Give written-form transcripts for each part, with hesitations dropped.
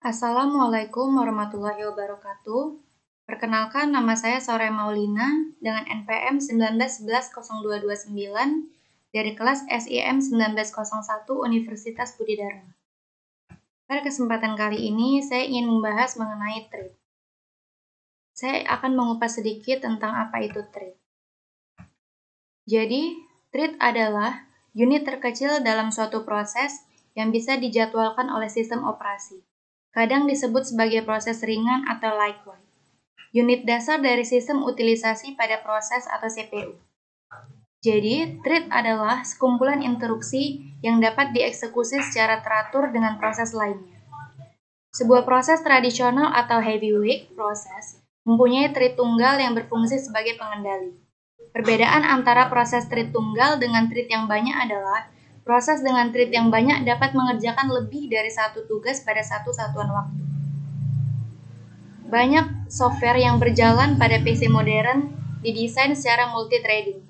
Assalamualaikum warahmatullahi wabarakatuh. Perkenalkan, nama saya Sore Maulina dengan NPM 19110229 dari kelas SIM 1901 Universitas Budi Dharma. Pada kesempatan kali ini, saya ingin membahas mengenai trade. Saya akan mengupas sedikit tentang apa itu trade. Jadi, trade adalah unit terkecil dalam suatu proses yang bisa dijadwalkan oleh sistem operasi. Kadang disebut sebagai proses ringan atau lightweight. Unit dasar dari sistem utilisasi pada proses atau CPU. Jadi, thread adalah sekumpulan instruksi yang dapat dieksekusi secara teratur dengan proses lainnya. Sebuah proses tradisional atau heavyweight proses mempunyai thread tunggal yang berfungsi sebagai pengendali. Perbedaan antara proses thread tunggal dengan thread yang banyak adalah proses dengan thread yang banyak dapat mengerjakan lebih dari satu tugas pada satu satuan waktu. Banyak software yang berjalan pada PC modern didesain secara multithreading.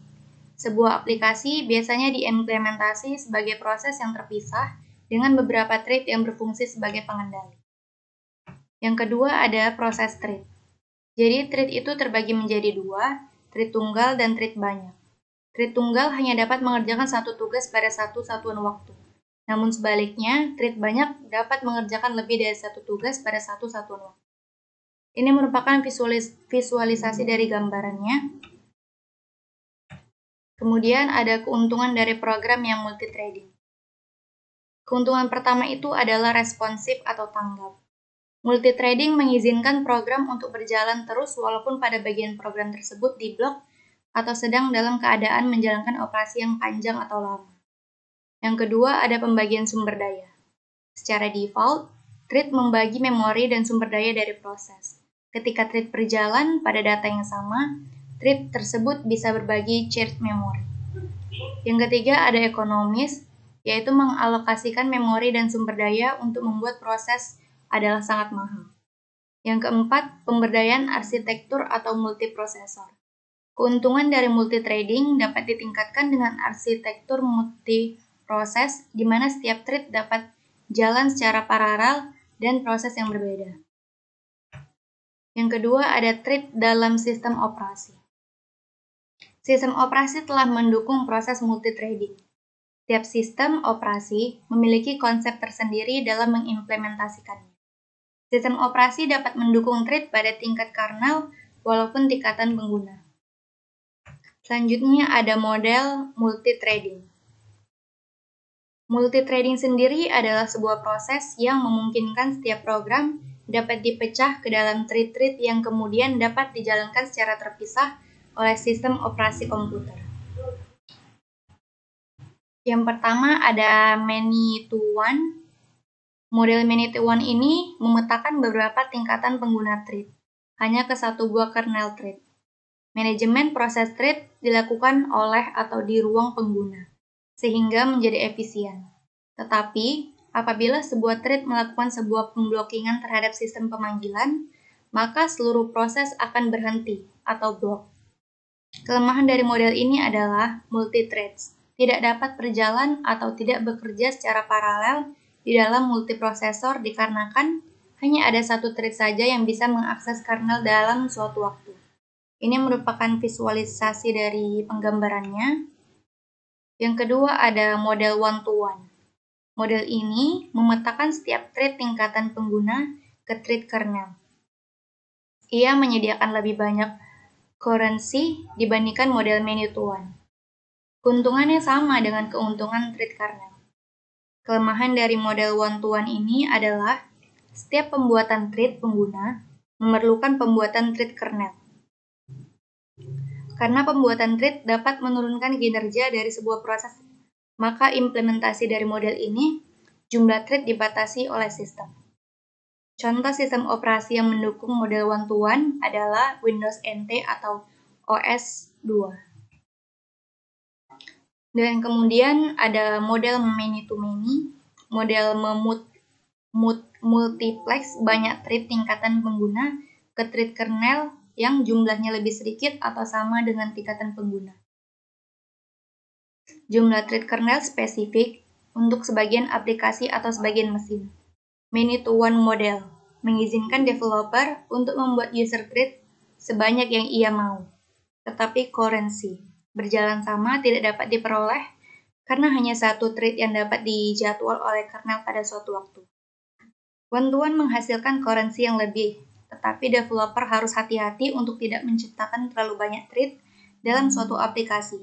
Sebuah aplikasi biasanya diimplementasi sebagai proses yang terpisah dengan beberapa thread yang berfungsi sebagai pengendali. Yang kedua ada proses thread. Jadi thread itu terbagi menjadi dua, thread tunggal dan thread banyak. Thread tunggal hanya dapat mengerjakan satu tugas pada satu satuan waktu. Namun sebaliknya, thread banyak dapat mengerjakan lebih dari satu tugas pada satu satuan waktu. Ini merupakan visualisasi dari gambarannya. Kemudian ada keuntungan dari program yang multithreading. Keuntungan pertama itu adalah responsif atau tanggap. Multithreading mengizinkan program untuk berjalan terus walaupun pada bagian program tersebut diblok atau sedang dalam keadaan menjalankan operasi yang panjang atau lama. Yang kedua ada pembagian sumber daya. Secara default, thread membagi memori dan sumber daya dari proses. Ketika thread berjalan pada data yang sama, thread tersebut bisa berbagi shared memory. Yang ketiga ada ekonomis, yaitu mengalokasikan memori dan sumber daya untuk membuat proses adalah sangat mahal. Yang keempat, pemberdayaan arsitektur atau multiprosesor. Keuntungan dari multithreading dapat ditingkatkan dengan arsitektur multiproses, di mana setiap thread dapat jalan secara paralel dan proses yang berbeda. Yang kedua ada thread dalam sistem operasi. Sistem operasi telah mendukung proses multithreading. Setiap sistem operasi memiliki konsep tersendiri dalam mengimplementasikannya. Sistem operasi dapat mendukung thread pada tingkat kernel walaupun tingkatan pengguna. Selanjutnya ada model multithreading. Multithreading sendiri adalah sebuah proses yang memungkinkan setiap program dapat dipecah ke dalam thread-thread yang kemudian dapat dijalankan secara terpisah oleh sistem operasi komputer. Yang pertama ada many-to-one. Model many-to-one ini memetakan beberapa tingkatan pengguna thread, hanya ke satu buah kernel thread. Manajemen proses thread dilakukan oleh atau di ruang pengguna, sehingga menjadi efisien. Tetapi, apabila sebuah thread melakukan sebuah pemblokingan terhadap sistem pemanggilan, maka seluruh proses akan berhenti atau blok. Kelemahan dari model ini adalah multithreads tidak dapat berjalan atau tidak bekerja secara paralel di dalam multiprosesor dikarenakan hanya ada satu thread saja yang bisa mengakses kernel dalam suatu waktu. Ini merupakan visualisasi dari penggambarannya. Yang kedua ada model one-to-one. Model ini memetakan setiap thread tingkatan pengguna ke thread kernel. Ia menyediakan lebih banyak currency dibandingkan model many-to-one. Keuntungannya sama dengan keuntungan thread kernel. Kelemahan dari model one-to-one ini adalah setiap pembuatan thread pengguna memerlukan pembuatan thread kernel. Karena pembuatan thread dapat menurunkan kinerja dari sebuah proses, maka implementasi dari model ini jumlah thread dibatasi oleh sistem. Contoh sistem operasi yang mendukung model one-to-one adalah Windows NT atau OS 2. Dan kemudian ada model many-to-many, model multiplex banyak thread tingkatan pengguna ke thread kernel yang jumlahnya lebih sedikit atau sama dengan tingkatan pengguna. Jumlah thread kernel spesifik untuk sebagian aplikasi atau sebagian mesin. many-to-one model, mengizinkan developer untuk membuat user thread sebanyak yang ia mau. Tetapi currency berjalan sama tidak dapat diperoleh karena hanya satu thread yang dapat dijadwal oleh kernel pada suatu waktu. One-to-one menghasilkan currency yang lebih, tetapi developer harus hati-hati untuk tidak menciptakan terlalu banyak thread dalam suatu aplikasi.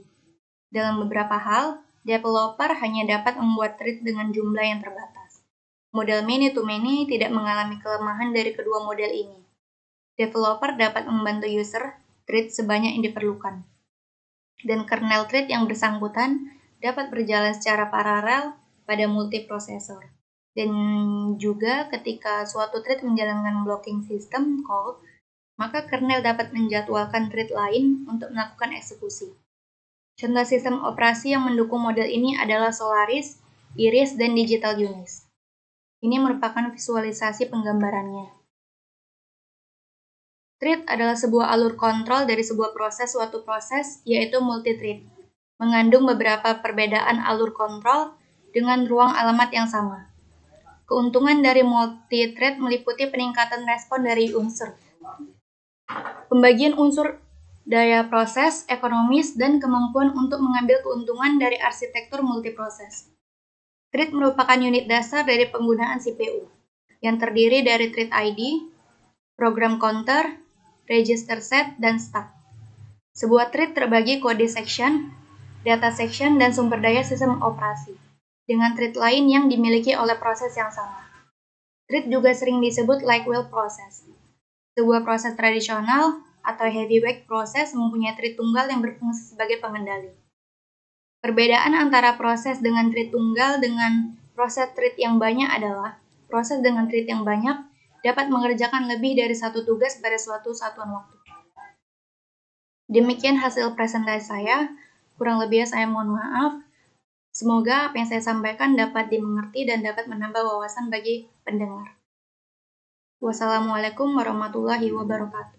Dalam beberapa hal, developer hanya dapat membuat thread dengan jumlah yang terbatas. Model many-to-many tidak mengalami kelemahan dari kedua model ini. Developer dapat membantu user thread sebanyak yang diperlukan. Dan kernel thread yang bersangkutan dapat berjalan secara paralel pada multiprosesor. Dan juga ketika suatu thread menjalankan blocking system call, maka kernel dapat menjadwalkan thread lain untuk melakukan eksekusi. Contoh sistem operasi yang mendukung model ini adalah Solaris, Iris, dan Digital Unix. Ini merupakan visualisasi penggambarannya. Thread adalah sebuah alur kontrol dari sebuah proses suatu proses, yaitu multithread, mengandung beberapa perbedaan alur kontrol dengan ruang alamat yang sama. Keuntungan dari multithread meliputi peningkatan respon dari unsur, pembagian unsur daya proses, ekonomis, dan kemampuan untuk mengambil keuntungan dari arsitektur multiproses. Thread merupakan unit dasar dari penggunaan CPU, yang terdiri dari thread ID, program counter, register set, dan stack. Sebuah thread terbagi kode section, data section, dan sumber daya sistem operasi, dengan thread lain yang dimiliki oleh proses yang sama. Thread juga sering disebut like-wheel process. Sebuah proses tradisional atau heavyweight proses mempunyai thread tunggal yang berfungsi sebagai pengendali. Perbedaan antara proses dengan thread tunggal dengan proses thread yang banyak adalah proses dengan thread yang banyak dapat mengerjakan lebih dari satu tugas pada suatu satuan waktu. Demikian hasil presentasi saya, kurang lebihnya saya mohon maaf. Semoga apa yang saya sampaikan dapat dimengerti dan dapat menambah wawasan bagi pendengar. Wassalamualaikum warahmatullahi wabarakatuh.